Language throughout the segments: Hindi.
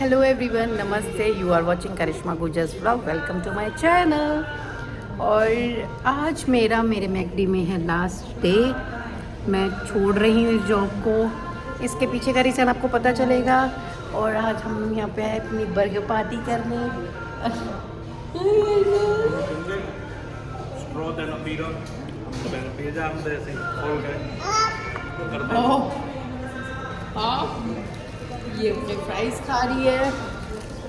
हेलो एवरीवन, नमस्ते। यू आर वाचिंग करिश्मा गुजर्स vlog. Welcome to my channel. और आज मेरे मैकडी में है लास्ट डे। मैं छोड़ रही हूँ इस जॉब को। इसके पीछे का रीज़न आपको पता चलेगा। और आज हम यहाँ पे आए अपनी बर्थडे पार्टी करने। ये अपने फ्राइज़ खा रही है,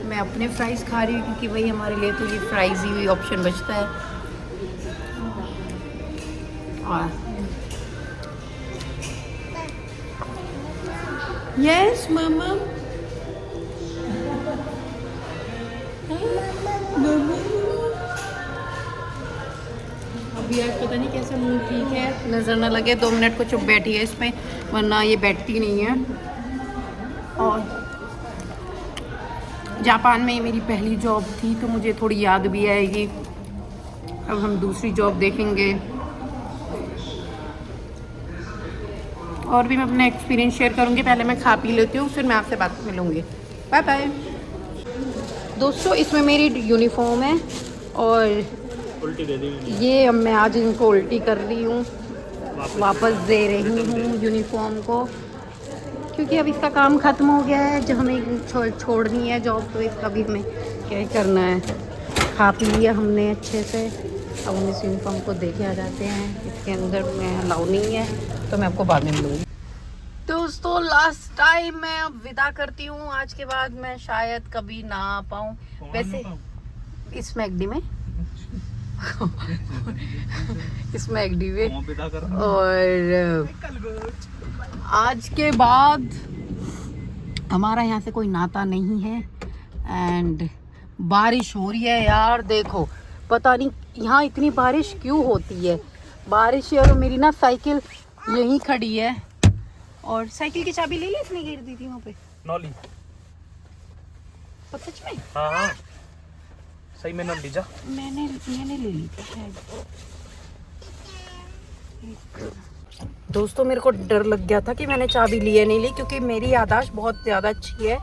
मैं अपने फ्राइज़ खा रही हूँ क्योंकि वही हमारे लिए तो ये फ्राइज़ ही ऑप्शन बचता है। और यस मामा, अभी आज पता नहीं कैसा मूड ठीक है, नज़र ना लगे 2 मिनट को चुप बैठी है इसमें, वरना ये बैठती नहीं है। और जापान में मेरी पहली जॉब थी तो मुझे थोड़ी याद भी आएगी। अब हम दूसरी जॉब देखेंगे और भी मैं अपना एक्सपीरियंस शेयर करूँगी। पहले मैं खा पी लेती हूँ, फिर मैं आपसे बात मिलूँगी। बाय बाय दोस्तों। इसमें मेरी यूनिफॉर्म है और उल्टी दे दी ये अब मैं आज इनको उल्टी कर रही हूँ, वापस दे रही हूँ यूनिफॉर्म को, क्योंकि अब इसका काम ख़त्म हो गया है। जब हमें छोड़नी है जॉब तो इसका भी हमें क्या ही करना है। खा पी लिया हमने अच्छे से, अब हम इस यूनिफॉर्म को दे के आ जाते हैं। इसके अंदर में अलाउ नहीं है तो मैं आपको बाद में मिलूँगी। दोस्तों लास्ट टाइम मैं अब विदा करती हूँ। आज के बाद मैं शायद कभी ना आ पाऊँ वैसे इस मैकडी में इस मैकडी में। और आज के बाद हमारा यहाँ से कोई नाता नहीं है। एंड बारिश हो रही है यार, देखो पता नहीं यहाँ इतनी बारिश क्यों होती है। बारिश और मेरी ना साइकिल यहीं खड़ी है और साइकिल की चाबी ले ली इसने, गिर दी थी वहाँ पे नौली। सच में? हाँ सही में नौली जा। मैंने ले ली थी शायद। दोस्तों मेरे को डर लग गया था कि मैंने चाबी लिए नहीं ली, क्योंकि मेरी याददाश्त बहुत ज़्यादा अच्छी है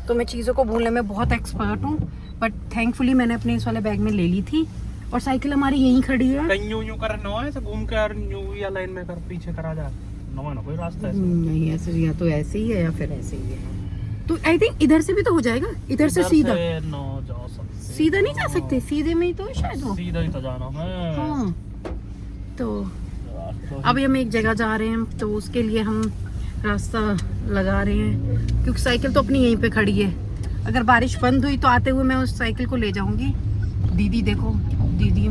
तो मैं चीज़ों को भूलने में बहुत एक्सपर्ट हूँ। बट थैंकफुली मैंने अपने इस वाले बैग में ले ली थी और साइकिल हमारी यहीं खड़ी है। कहीं यूं कर नो ऐसे घूम के और यूं या लाइन में कर पीछे करा जा ना कोई रास्ता है नहीं ऐसे, या तो ऐसे ही है या फिर ऐसे ही है। तो आई थिंक इधर से भी तो हो जाएगा, इधर से सीधा नो जा सकते, सीधा नहीं जा सकते, सीधे में ही तो शायद वो सीधा ही तो जाना है। हाँ तो अभी हम एक जगह जा रहे हैं तो उसके लिए हम रास्ता लगा रहे हैं, क्योंकि साइकिल तो अपनी यहीं पे खड़ी है। अगर बारिश बंद हुई तो आते हुए मैं उस साइकिल को ले जाऊंगी। दीदी देखो, दीदी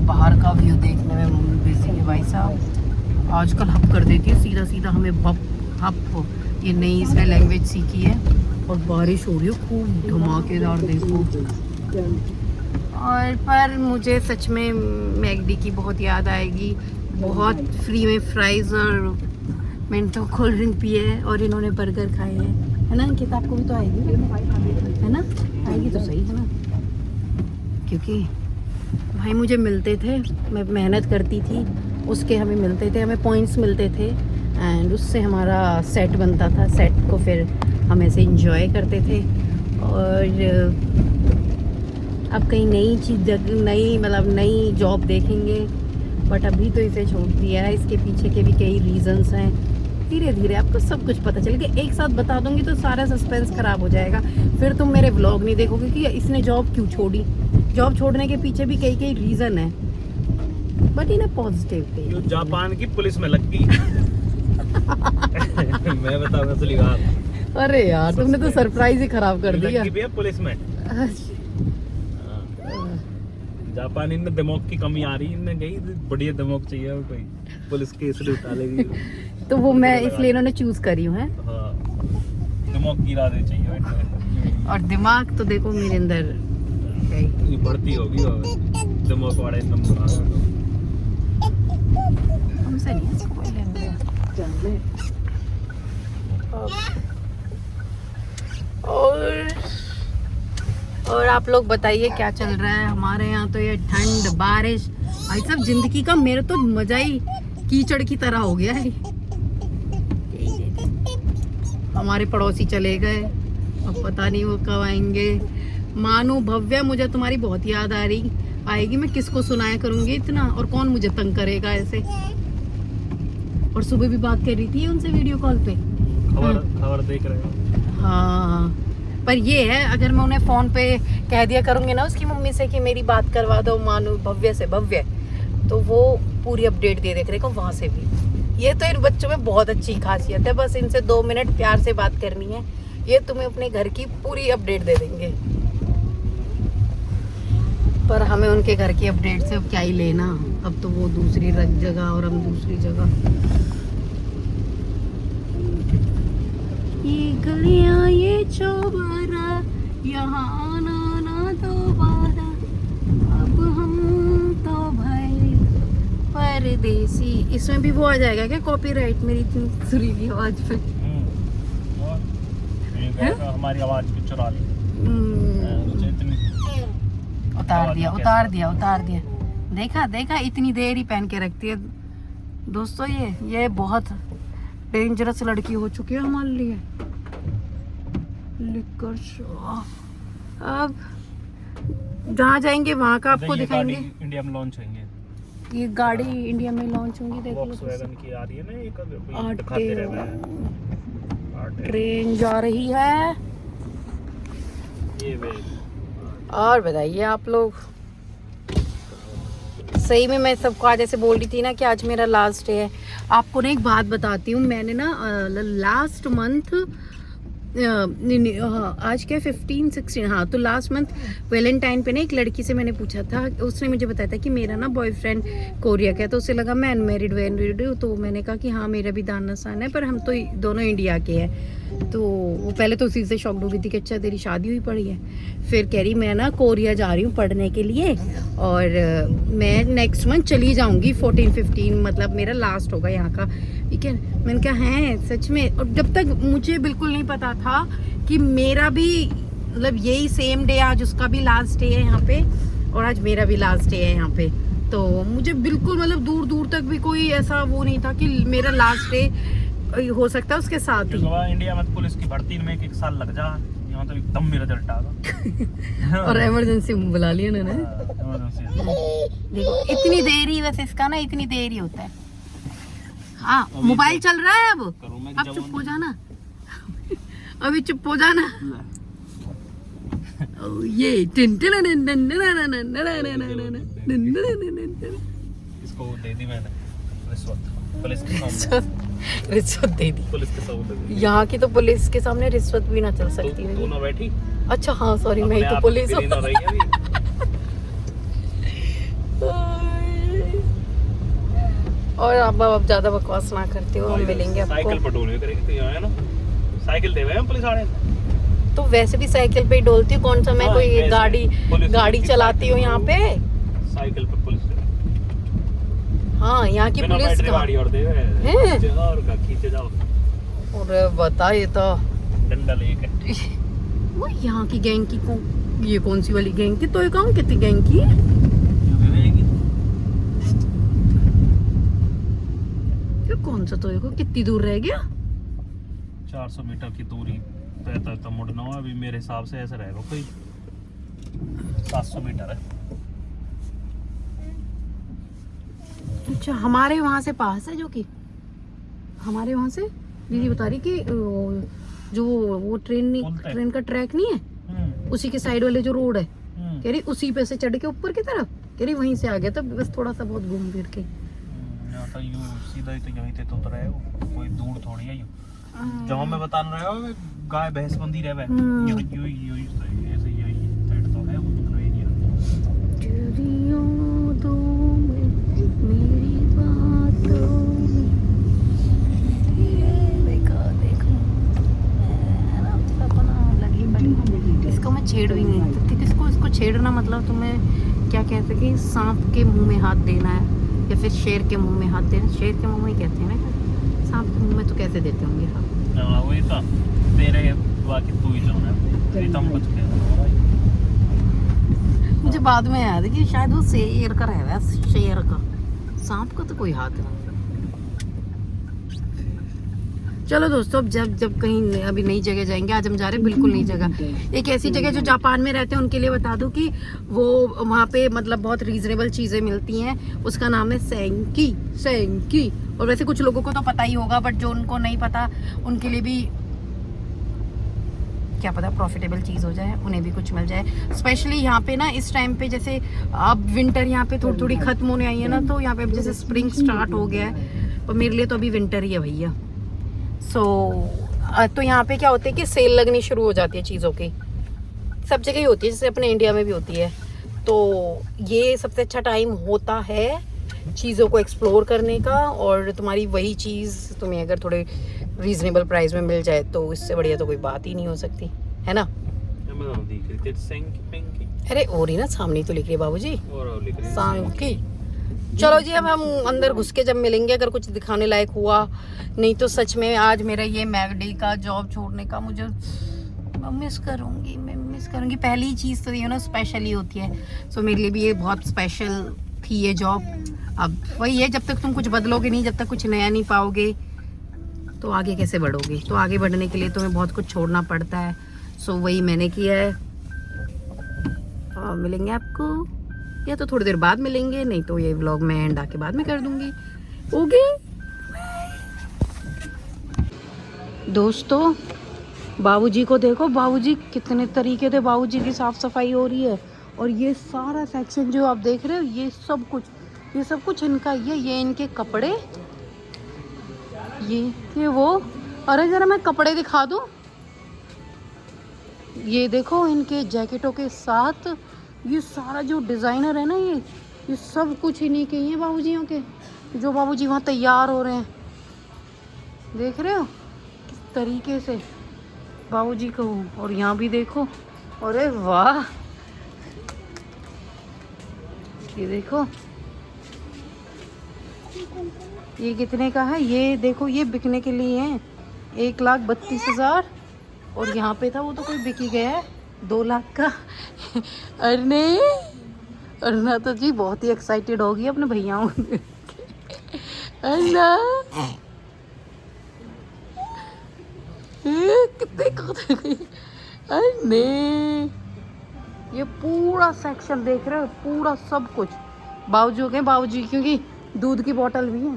बाहर का व्यू देखने में बिजी है भाई साहब। आजकल हप कर देती है सीधा सीधा हमें, बप हप, ये नई इसने लैंग्वेज सीखी है। और बारिश हो रही है खूब धमाकेदार, देखो। और पर मुझे सच में मैकडी की बहुत याद आएगी। बहुत फ्री में फ्राइज़ और मेंटो कोल्ड ड्रिंक पिए है और इन्होंने बर्गर खाए हैं, है ना। अंकित आपको भी तो आएगी, है ना? आएगी तो सही, है ना? क्योंकि भाई मुझे मिलते थे, मैं मेहनत करती थी, उसके हमें मिलते थे, हमें पॉइंट्स मिलते थे एंड उससे हमारा सेट बनता था। सेट को फिर हम ऐसे इंजॉय करते थे। और अब कहीं नई चीज़, नई जॉब देखेंगे, बट अभी तो इसे छोड़ दिया है। इसके पीछे के भी कई रीजंस हैं, धीरे धीरे आपको सब कुछ पता चलेगा। एक साथ बता दूंगी तो सारा सस्पेंस खराब हो जाएगा, फिर तुम मेरे व्लॉग नहीं देखोगे कि इसने जॉब क्यों छोड़ी। जॉब छोड़ने के पीछे भी कई रीजन है, but in a positive way. जो जापान की पुलिस में लग गई मैं बताऊंगा असली बात। अरे यार तुमने तो सरप्राइज ही खराब कर दिया। लग गई पुलिस में। जापानी में दिमाग की कमी आ रही है, इनमें गई बढ़िया दिमाग चाहिए और कोई पुलिस केस उठा लेगी तो वो मैं इसलिए इन्होंने चूज करी हूँ है। हाँ, दिमाग गिरा दे चाहिए। और दिमाग तो देखो मेरे अंदर ये बढ़ती होगी दिमाग वाले नंबर हमसे नहीं है, कोई लेने और आप लोग बताइए क्या चल रहा है हमारे यहाँ। तो ये ठंड, बारिश, भाई सब जिंदगी का मेरे तो मजा ही कीचड़ की तरह हो गया है। हमारे पड़ोसी चले गए, अब पता नहीं वो कब आएंगे। मानो भव्या, मुझे तुम्हारी बहुत याद आ रही आएगी। मैं किसको सुनाया करूंगी इतना, और कौन मुझे तंग करेगा ऐसे। और सुबह भी बात कर रही थी उनसे वीडियो कॉल पे। खबर देख रहे हो? हाँ, पर ये है, अगर मैं उन्हें फोन पे कह दिया करूंगी ना उसकी मम्मी से कि मेरी बात करवा दो मानो भव्य से, भव्य, तो वो पूरी अपडेट दे देख रहे को वहां से भी। ये तो इन बच्चों में बहुत अच्छी खासियत है, बस इनसे 2 मिनट प्यार से बात करनी है, ये तुम्हें अपने घर की पूरी अपडेट दे देंगे। पर हमें उनके घर की अपडेट से अब क्या ही लेना, अब तो वो दूसरी जगह और हम दूसरी जगह। ये गलियां ये चौबारा, यहाँ आना ना दोबारा, अब हम तो भाई परदेसी। इसमें भी वो आ जाएगा क्या कॉपीराइट मेरी इतनी सुरीली आवाज पे? हमारी आवाज भी चुरा ली। उतार दिया। देखा इतनी देर ही पहन के रखती है दोस्तों। ये बहुत डेंजरस लड़की हो चुकी है हमारे लिए। अब जहाँ जाएंगे वहाँ का आपको दिखाएंगे। इंडिया में लॉन्च होंगे ये गाड़ी, इंडिया में लॉन्च होंगी। देख लो वॉक्सवैगन की आ रही है ना, ये दिखाते रहते हैं। ट्रेन जा रही है। ये वे। और बताइए आप लोग। सही में मैं सबको आज ऐसे बोल रही थी ना कि आज मेरा लास्ट डे है। आपको ना एक बात बताती हूँ, मैंने ना लास्ट मंथ आज क्या 15, 16, हाँ, तो लास्ट मंथ वैलेंटाइन पे ना एक लड़की से मैंने पूछा था, उसने मुझे बताया था कि मेरा ना बॉयफ्रेंड कोरिया का है, तो उसे लगा मैं अनमेरिड हूँ। तो मैंने कहा कि हाँ मेरा भी दानासान है, पर हम तो दोनों इंडिया के हैं। तो वो पहले तो उसी से शॉक्ड हो गई थी कि अच्छा तेरी शादी हुई पड़ी है। फिर कह रही मैं ना कोरिया जा रही हूँ पढ़ने के लिए, और मैं नेक्स्ट मंथ चली जाऊँगी 14-15, मतलब मेरा लास्ट होगा यहाँ का, ठीक है। मैंने कहा है सच में? और जब तक मुझे बिल्कुल नहीं पता था कि मेरा भी मतलब यही सेम डे, आज उसका भी लास्ट डे है यहाँ पे और आज मेरा भी लास्ट डे है यहाँ पे। तो मुझे बिल्कुल मतलब दूर दूर तक भी कोई ऐसा वो नहीं था कि मेरा लास्ट डे हो सकता है उसके साथ ही। इंडिया में पुलिस की भर्ती में 1 साल लग जा, यहाँ तो एकदम मेरा रिजल्ट आ गया। और इमरजेंसी बुला लिया उन्होंने। देखो इतनी देर ही, बस इसका ना इतनी देर ही होता है। हाँ, मोबाइल चल रहा है अब चुप हो जाना। अभी चुप हो जाना। ये इसको दे दी मैंने रिश्वत, पुलिस के सामने रिश्वत दे दी। पुलिस के सामने, यहाँ की तो पुलिस के सामने रिश्वत भी ना चल सकती है। तू ना बैठी। अच्छा हाँ सॉरी, मैं ही तो पुलिस हूँ। और अब ज्यादा बकवास ना करते हो, हम मिलेंगे आपको। साइकिल पर डोल करेगी तो यहाँ है ना, साइकिल दे हम पुलिस वाले। तो वैसे भी साइकिल पे ही डोलती हूँ, कौन सा मैं कोई गाड़ी चलाती हूँ यहाँ पे। साइकिल पे पुलिस, हाँ यहाँ की पुलिस गाड़ी और दे हैं और का खींचे जाओ। और बता, ये तो डंडा लेके वो यहाँ की गैंग की ये कौन सी वाली गैंग की? तो ये कहूँ कितनी गैंग की ये कौन सा? तो को कितनी दूर रह गया? 400 मीटर की दूरी तय तो मुड़ना हो। अभी मेरे हिसाब से ऐसा रहेगा कोई 700 मीटर है। अच्छा, हमारे वहाँ से पास है, जो कि हमारे वहाँ से दीदी बता रही कि जो वो ट्रेन का ट्रैक नहीं है, उसी के साइड वाले जो रोड है, कह रही उसी पे से चढ़ के ऊपर की तरफ, कह रही वहीं से आ गया था, बस थोड़ा सा बहुत घूम फिर के। तो यूं सीधा ही तो यहीं थे तो रहे हो, कोई दूर थोड़ी है। यूं जहाँ मैं बता रहा हूँ गाय भैंस बंदी रहे ऐसे यही साइड तो है वो मतलब एरिया। इसको मैं छेड़ भी नहीं सकती। इसको छेड़ना मतलब तुम्हें क्या कह सके, सांप के मुंह में हाथ देना है या फिर शेर के मुंह में हाथ देना। शेर के मुंह में कहते हैं ना, सांप के मुंह में तो कैसे देते होंगे? हाँ वही तो तेरे बाकी तू ही जाना है, तुम कुछ कहना। मुझे बाद में याद है कि शायद वो शेर का रह, शेर का, सांप का तो कोई हाथ नहीं। चलो दोस्तों, अब जब कहीं अभी नई जगह जाएंगे, आज हम जा रहे हैं बिल्कुल नई जगह, एक ऐसी जगह जो जापान में रहते हैं उनके लिए बता दूं कि वो वहाँ पे मतलब बहुत रीजनेबल चीज़ें मिलती हैं। उसका नाम है सेंकी। और वैसे कुछ लोगों को तो पता ही होगा, बट जो उनको नहीं पता उनके लिए भी क्या पता प्रॉफिटेबल चीज़ हो जाए, उन्हें भी कुछ मिल जाए। स्पेशली यहाँ पे ना इस टाइम पे, जैसे अब विंटर यहाँ पे थोड़ी थोड़ी खत्म होने आई है ना, तो यहाँ पे अब जैसे स्प्रिंग स्टार्ट हो गया है, और मेरे लिए तो अभी विंटर ही है भैया। तो यहाँ पे क्या होता है कि सेल लगनी शुरू हो जाती है चीज़ों की, सब जगह ही होती है, जैसे अपने इंडिया में भी होती है। तो ये सबसे अच्छा टाइम होता है चीज़ों को एक्सप्लोर करने का, और तुम्हारी वही चीज़ तुम्हें अगर थोड़े रीजनेबल प्राइस में मिल जाए तो इससे बढ़िया तो कोई बात ही नहीं हो सकती, है ना। अरे और ही ना, सामने तो लिख रही है बाबूजी सांकी। चलो जी, अब हम अंदर घुस के जब मिलेंगे, अगर कुछ दिखाने लायक हुआ। नहीं तो सच में आज मेरा ये मैगडी का जॉब छोड़ने का मुझे मैं मिस करूँगी। पहली चीज़ तो ये ना स्पेशल ही होती है, सो मेरे लिए भी ये बहुत स्पेशल थी ये जॉब। अब वही है, जब तक तुम कुछ बदलोगे नहीं, जब तक कुछ नया नहीं पाओगे, तो आगे कैसे बढ़ोगे। तो आगे बढ़ने के लिए तुम्हें बहुत कुछ छोड़ना पड़ता है। सो वही मैंने किया है। और मिलेंगे आपको, या तो थोड़ी देर बाद मिलेंगे, नहीं तो ये व्लॉग मैं एंड आके बाद में कर दूंगी। ओके दोस्तों, बाबूजी को देखो, बाबूजी कितने तरीके से बाबूजी की साफ सफाई हो रही है। और ये सारा सेक्शन जो आप देख रहे हो, ये सब कुछ इनका ये इनके कपड़े, ये वो। अरे जरा मैं कपड़े दिखा दूं, ये देखो इनके जैकेटों के साथ ये सारा जो डिज़ाइनर है ना, ये सब कुछ इन्हीं के ही हैं, बाबूजियों के, जो बाबूजी वहाँ तैयार हो रहे हैं। देख रहे हो किस तरीके से बाबूजी को। और यहाँ भी देखो, अरे वाह, ये देखो ये कितने का है, ये देखो, ये बिकने के लिए है 1,32,000। और यहाँ पे था वो तो कोई बिक ही गया है 2 लाख का। अरना तो जी बहुत ही एक्साइटेड होगी अपने भैयाओं को। अरना कितने अरे ये पूरा सेक्शन देख रहे हो, पूरा सब कुछ बाबूजी के बाबूजी, क्योंकि दूध की बोतल भी है।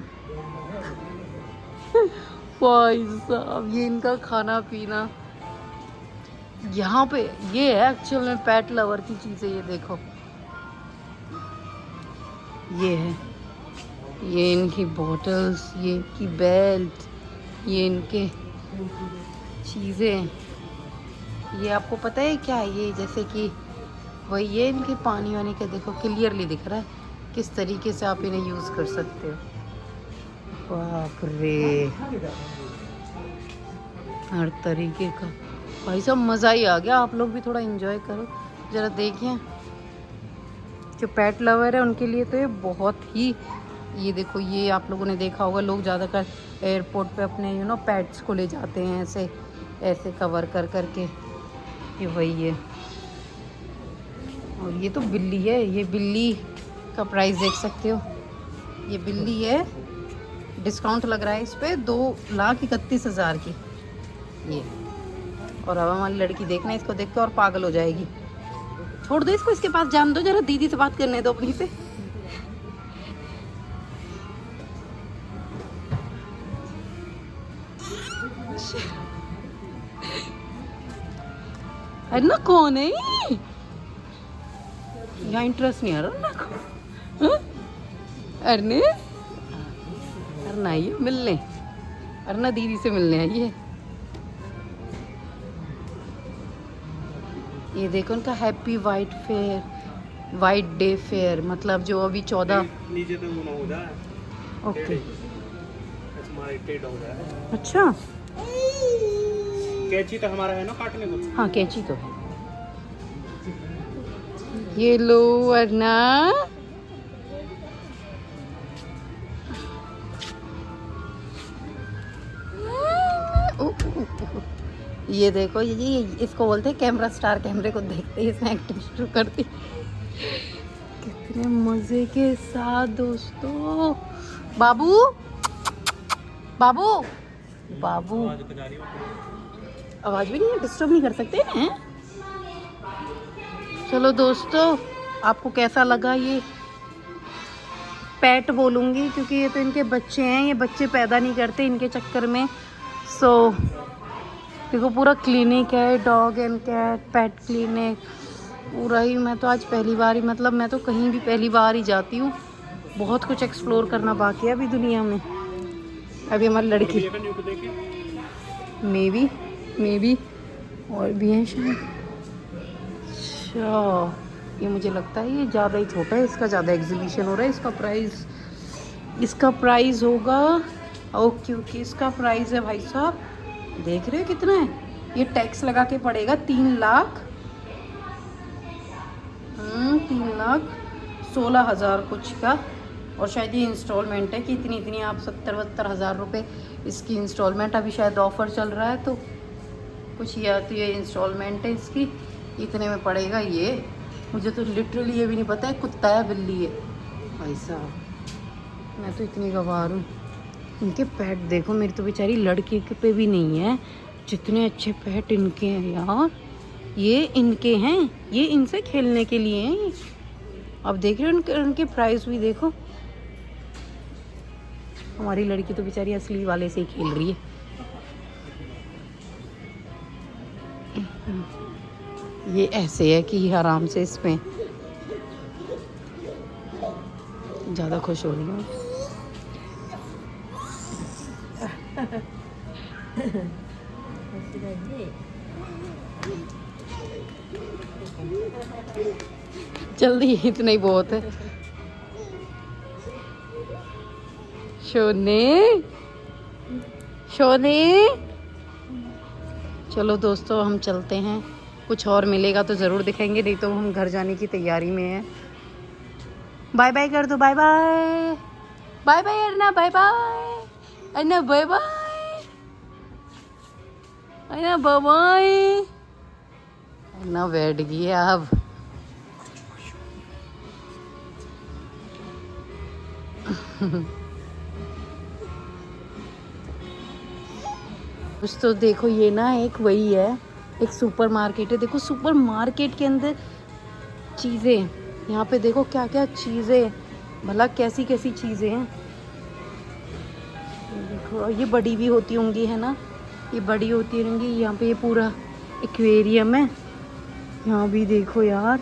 भाई साहब, ये इनका खाना पीना यहाँ पे ये है एक्चुअल में पेट लवर की चीज़ें। ये देखो, ये है, ये इनकी बॉटल्स, ये इनकी बेल्ट, ये इनके चीज़ें। ये आपको पता है क्या है ये, जैसे कि वही ये इनके पानी वानी का, देखो क्लियरली दिख रहा है किस तरीके से आप इन्हें यूज़ कर सकते हो। बाप रे, हर तरीके का भाई साहब, मज़ा ही आ गया। आप लोग भी थोड़ा एंजॉय करो, ज़रा देखिए। जो पेट लवर है उनके लिए तो ये बहुत ही, ये देखो, ये आप लोगों ने देखा होगा, लोग ज़्यादातर एयरपोर्ट पे अपने पेट्स को ले जाते हैं ऐसे कवर कर करके। ये वही है। और ये तो बिल्ली है, ये बिल्ली का प्राइस देख सकते हो। ये बिल्ली है, डिस्काउंट लग रहा है इस पे 2,31,000 की ये। और अब हमारी लड़की देखना, इसको देख के और पागल हो जाएगी। छोड़ दो इसको, इसके पास जान दो, जरा दीदी से बात करने दो अपनी से। अरे ना कौन है यहाँ, इंटरेस्ट नहीं आ रहा ना को। अरे ना ये मिलने, अरे ना दीदी से मिलने आई है। ये देखो उनका हैप्पी वाइट डे फेयर, मतलब जो अभी 14 नीचे तो वो हो जाए। ओके, अच्छा, कैंची तो हमारा है ना काटने को। हाँ कैंची तो है। ये लो वरना ये देखो, ये इसको बोलते हैं कैमरा स्टार। कैमरे को देखते ही इसमें एक्टिंग शुरू करती। कितने मजे के साथ दोस्तों। बाबू बाबू बाबू आवाज बजा रही हो। आवाज़ भी नहीं है, डिस्टर्ब नहीं कर सकते हैं। चलो दोस्तों, आपको कैसा लगा ये पेट बोलूँगी क्योंकि ये तो इनके बच्चे हैं, ये बच्चे पैदा नहीं करते इनके चक्कर में। सो देखो पूरा क्लिनिक है, dog and cat pet clinic पूरा ही। मैं तो आज पहली बार ही, मतलब मैं तो कहीं भी पहली बार ही जाती हूँ। बहुत कुछ एक्सप्लोर करना बाकी है अभी दुनिया में। अभी हमारी लड़की मे बी और भी हैं शायद। अच्छा, ये मुझे लगता है ये ज़्यादा ही छोटा है, इसका ज़्यादा एग्जीबिशन हो रहा है। इसका प्राइस होगा, ओके इसका प्राइस है भाई साहब, देख रहे हो कितना है? ये टैक्स लगा के पड़ेगा 3,16,000 कुछ का। और शायद ये इंस्टॉलमेंट है कि इतनी आप 70-72 हज़ार रुपये इसकी इंस्टॉलमेंट। अभी शायद ऑफ़र चल रहा है तो कुछ ये आती है इंस्टॉलमेंट है इसकी, इतने में पड़ेगा ये। मुझे तो लिटरली ये भी नहीं पता है कुत्ता है बिल्ली है भाई साहब, मैं तो इतनी गवार हूँ। इनके पेट देखो, मेरी तो बेचारी लड़की के पे भी नहीं है, जितने अच्छे पेट इनके हैं यार। ये इनके हैं, ये इनसे खेलने के लिए हैं। अब देख रहे हो उनके प्राइस भी देखो। हमारी लड़की तो बेचारी असली वाले से ही खेल रही है। ये ऐसे है कि आराम से इसमें ज़्यादा खुश हो रही हूँ। जल्दी, इतना ही बहुत है। शोने चलो दोस्तों, हम चलते हैं। कुछ और मिलेगा तो ज़रूर दिखाएंगे, नहीं तो हम घर जाने की तैयारी में हैं। बाय बाय कर दो, bye bye bye bye Arna, bye bye Arna, bye bye Arna, bye bye Arna. बैठ गई है अब। कुछ तो देखो, ये ना एक वही है, एक सुपर मार्केट है। देखो सुपर मार्केट के अंदर चीज़ें, यहाँ पे देखो क्या क्या चीज़ें, भला कैसी कैसी चीज़ें हैं। देखो ये बड़ी भी होती होंगी, है ना, ये बड़ी होती होंगी। यहाँ पे ये पूरा एक्वेरियम है। यहाँ भी देखो यार,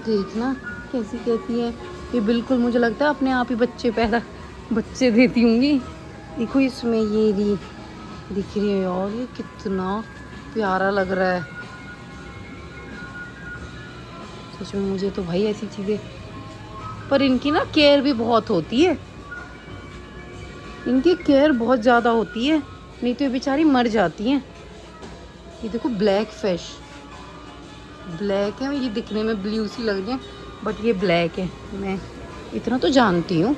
देखना कैसी कैसी है। ये बिल्कुल मुझे लगता है अपने आप ही बच्चे देती होंगी। देखो इसमें ये दिख रही है यार, ये कितना प्यारा लग रहा है सच में। मुझे तो भाई ऐसी चीज़ें, पर इनकी ना केयर भी बहुत होती है, इनकी केयर बहुत ज़्यादा होती है, नहीं तो ये बेचारी मर जाती हैं। ये देखो ब्लैक फिश, ब्लैक है, ये दिखने में ब्लू सी लग रही है बट ये ब्लैक है। मैं इतना तो जानती हूँ,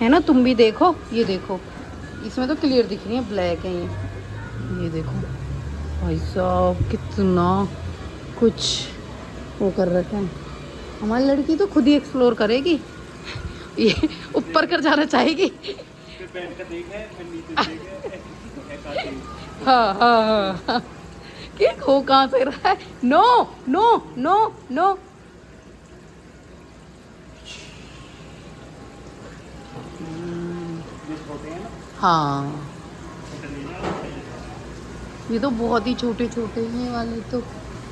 है ना, तुम भी देखो। ये देखो इसमें तो क्लियर दिख रही है, ब्लैक है ये देखो भाई साहब, कितना कुछ वो कर रखा है। हमारी लड़की तो खुद ही एक्सप्लोर करेगी, ये ऊपर कर जाना चाहेगी। हाँ। क्या हो कहाँ से रहा है? No no no no. हाँ, ये तो बहुत ही छोटे छोटे हैं वाले, तो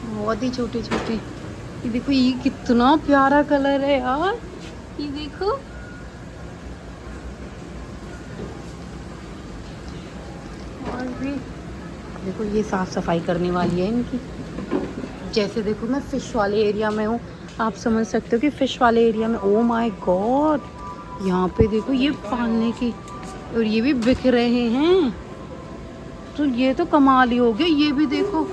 बहुत ही छोटे छोटे। ये देखो ये कितना प्यारा कलर है यार, ये देखो। और भी देखो, ये साफ सफाई करने वाली है इनकी। जैसे देखो मैं फिश वाले एरिया में हूँ, आप समझ सकते हो कि फिश वाले एरिया में, ओ माय गॉड, यहाँ पे देखो ये पालने की, और ये भी बिक रहे हैं, तो ये तो कमाल ही हो गया। ये भी देखो,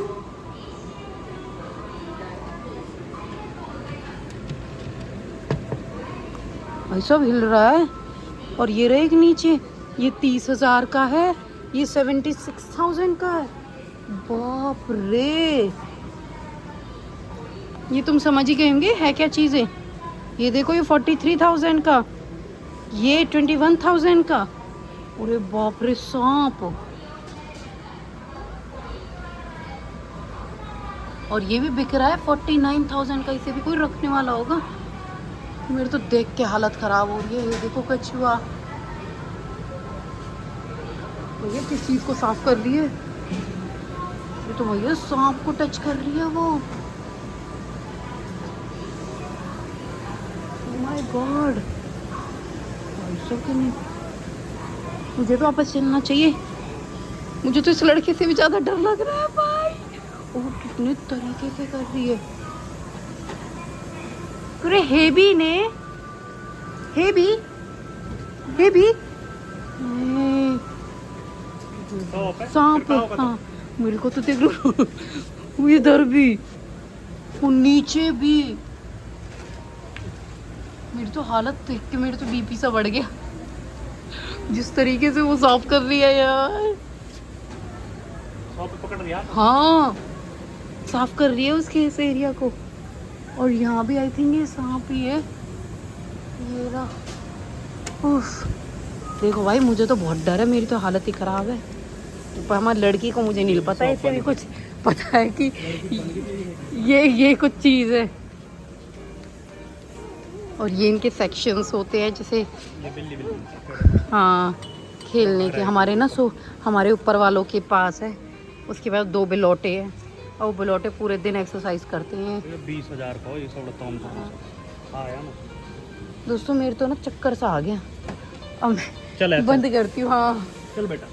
भाई सब हिल रहा है। और ये रहे एक नीचे, ये 30,000 का है, ये 76,000 का है। बाप रे, ये तुम समझ ही गए होंगे है क्या चीज़ें। ये देखो ये 43,000 का, ये 21,000 का। अरे बाप रे सांप। और ये भी बिक रहा है 49,000 का। इसे भी कोई रखने वाला होगा। मेरे तो देख के हालत खराब हो रही है। ये देखो कछुआ, भैया किस चीज को साफ कर रही है। ये तो भैया सांप को टच कर रही है वो। माय गॉड, ऐसा क्यों नहीं। मुझे तो वापस चलना चाहिए। मुझे तो इस लड़के से भी ज्यादा डर लग रहा है भाई। वो कितने तरीके से कर रही है। अरे हेबी ने, हेबी हेबी सांप। हाँ मेरे को तो देख लो इधर भी, वो नीचे भी। मेरी तो हालत देख के मेरे तो बीपी सा बढ़ गया, जिस तरीके से वो साफ कर रही है यार। पकड़ रही है। हाँ साफ कर रही है उसके इस एरिया को। और यहाँ भी आई थिंक ये सांप ही है। ये रहा। उफ, देखो भाई मुझे तो बहुत डर है। मेरी तो हालत ही खराब है। तो हमारी लड़की को मुझे नहीं पता है, इसे भी कुछ पता है कि ये कुछ चीज़ है। और ये इनके सेक्शंस होते हैं जैसे, हाँ खेलने के। हमारे ना हमारे ऊपर वालों के पास है, उसके बाद 2 बिलोटे हैं। और वो बिलोटे पूरे दिन एक्सरसाइज करते हैं। 20,000 का हो ये सब तो आया ना। दोस्तों मेरे तो ना चक्कर सा आ गया। अब चल मैं बंद करती हूँ। हाँ चल बेटा।